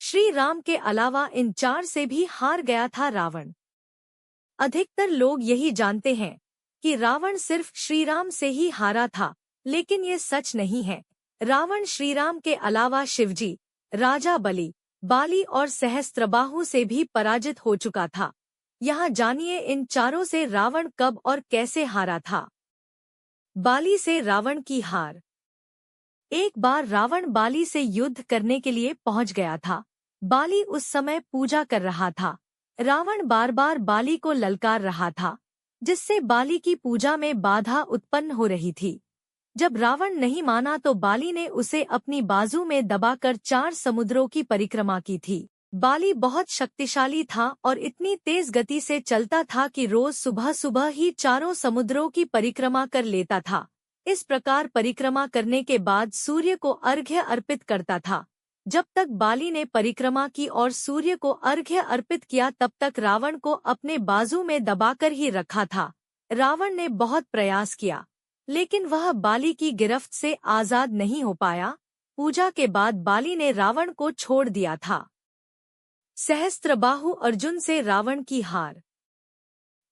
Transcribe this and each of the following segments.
श्री राम के अलावा इन 4 से भी हार गया था रावण। अधिकतर लोग यही जानते हैं कि रावण सिर्फ श्रीराम से ही हारा था, लेकिन ये सच नहीं है। रावण श्रीराम के अलावा शिवजी, राजा बलि, बाली और सहस्त्रबाहु से भी पराजित हो चुका था। यहाँ जानिए इन चारों से रावण कब और कैसे हारा था। बाली से रावण की हार। एक बार रावण बाली से युद्ध करने के लिए पहुंच गया था। बाली उस समय पूजा कर रहा था। रावण बार बार बाली को ललकार रहा था, जिससे बाली की पूजा में बाधा उत्पन्न हो रही थी। जब रावण नहीं माना तो बाली ने उसे अपनी बाजू में दबाकर 4 समुद्रों की परिक्रमा की थी। बाली बहुत शक्तिशाली था और इतनी तेज गति से चलता था कि रोज सुबह सुबह ही 4 समुद्रों की परिक्रमा कर लेता था। इस प्रकार परिक्रमा करने के बाद सूर्य को अर्घ्य अर्पित करता था। जब तक बाली ने परिक्रमा की और सूर्य को अर्घ्य अर्पित किया, तब तक रावण को अपने बाजू में दबाकर ही रखा था। रावण ने बहुत प्रयास किया, लेकिन वह बाली की गिरफ्त से आजाद नहीं हो पाया। पूजा के बाद बाली ने रावण को छोड़ दिया था। सहस्त्रबाहु अर्जुन से रावण की हार।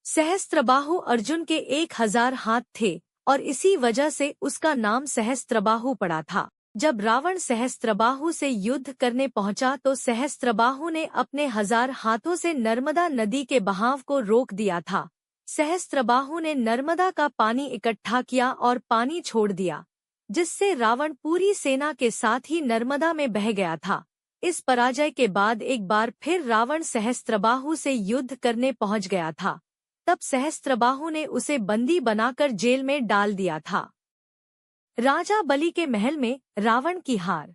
सहस्त्रबाहु अर्जुन के 1000 हाथ थे और इसी वजह से उसका नाम सहस्त्रबाहु पड़ा था। जब रावण सहस्त्रबाहु से युद्ध करने पहुंचा तो सहस्त्रबाहु ने अपने 1000 हाथों से नर्मदा नदी के बहाव को रोक दिया था। सहस्त्रबाहु ने नर्मदा का पानी इकट्ठा किया और पानी छोड़ दिया, जिससे रावण पूरी सेना के साथ ही नर्मदा में बह गया था। इस पराजय के बाद एक बार फिर रावण सहस्त्रबाहु से युद्ध करने पहुंच गया था। तब सहस्त्रबाहु ने उसे बंदी बनाकर जेल में डाल दिया था। राजा बलि के महल में रावण की हार।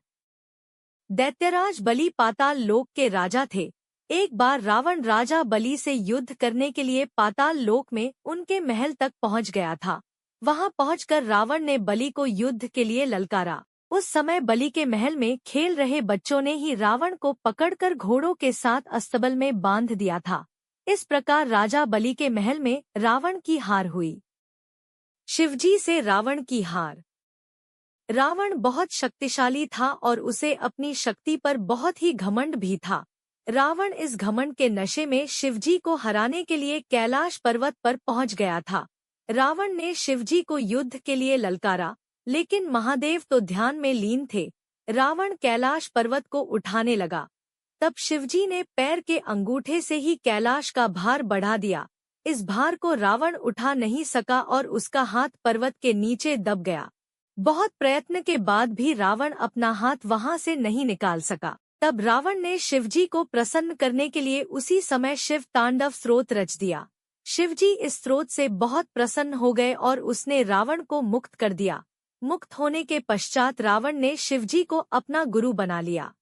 दैत्यराज बलि पाताल लोक के राजा थे। एक बार रावण राजा बलि से युद्ध करने के लिए पाताल लोक में उनके महल तक पहुंच गया था। वहां पहुंचकर रावण ने बलि को युद्ध के लिए ललकारा। उस समय बलि के महल में खेल रहे बच्चों ने ही रावण को पकड़कर घोड़ों के साथ अस्तबल में बांध दिया था। इस प्रकार राजा बलि के महल में रावण की हार हुई। शिवजी से रावण की हार। रावण बहुत शक्तिशाली था और उसे अपनी शक्ति पर बहुत ही घमंड भी था। रावण इस घमंड के नशे में शिवजी को हराने के लिए कैलाश पर्वत पर पहुंच गया था। रावण ने शिवजी को युद्ध के लिए ललकारा, लेकिन महादेव तो ध्यान में लीन थे। रावण कैलाश पर्वत को उठाने लगा। तब शिवजी ने पैर के अंगूठे से ही कैलाश का भार बढ़ा दिया। इस भार को रावण उठा नहीं सका और उसका हाथ पर्वत के नीचे दब गया। बहुत प्रयत्न के बाद भी रावण अपना हाथ वहां से नहीं निकाल सका। तब रावण ने शिवजी को प्रसन्न करने के लिए उसी समय शिव तांडव स्तोत्र रच दिया। शिवजी इस स्तोत्र से बहुत प्रसन्न हो गए और उसने रावण को मुक्त कर दिया। मुक्त होने के पश्चात रावण ने शिवजी को अपना गुरु बना लिया।